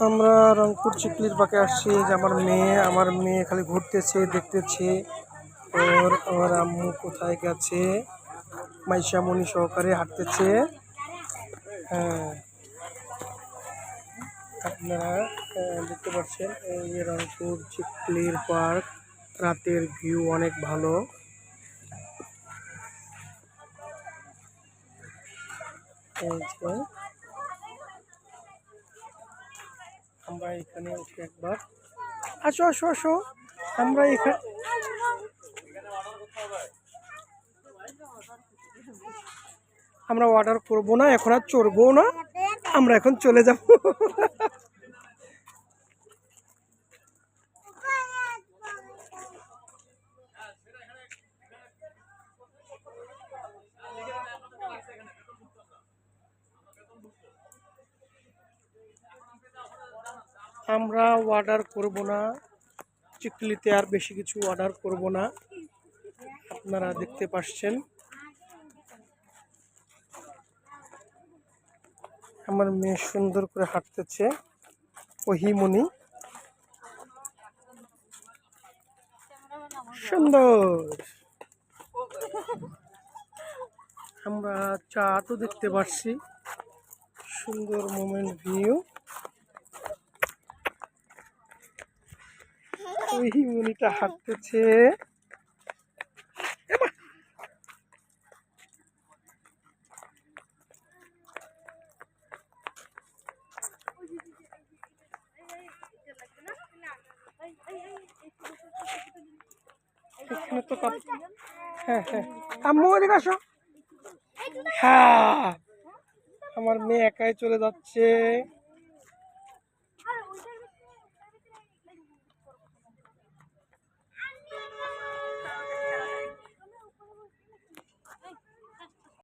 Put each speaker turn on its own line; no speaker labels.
আমরা রংপুর চিকলির পাকে আসছি। যে আমার মেয়ে খালি ঘুরতেছে, দেখতেছে ওর আম্মু কোথায় গেছে, মাইশামণি সহকারে হাঁটতেছে। হ্যাঁ, আপনারা দেখতে পাচ্ছেন এই যে রংপুর চিকলির পার্ক। রাতের ভিউ অনেক ভালো। এই যে আমরা এখানে উঠে একবার আসো আসো আসো আমরা এখানে আমরা অর্ডার করবো না, এখন আর চড়বো না, আমরা এখন চলে যাব। আমরা অর্ডার করব না, চিকলিতে আর বেশি কিছু অর্ডার করব না। আপনারা দেখতে পাচ্ছেন আমার মেয়ে সুন্দর করে হাঁটতেছে, ওহিমনি সুন্দর। আমরা চা তো দেখতে পাচ্ছি, সুন্দর মোমেন্ট ভিউ। ওহিমনিটা হাঁটতেছে। এখানে তো হ্যাঁ হ্যাঁ, আম্মু এদিকে আসো। হ্যাঁ, আমার মেয়ে একাই চলে যাচ্ছে।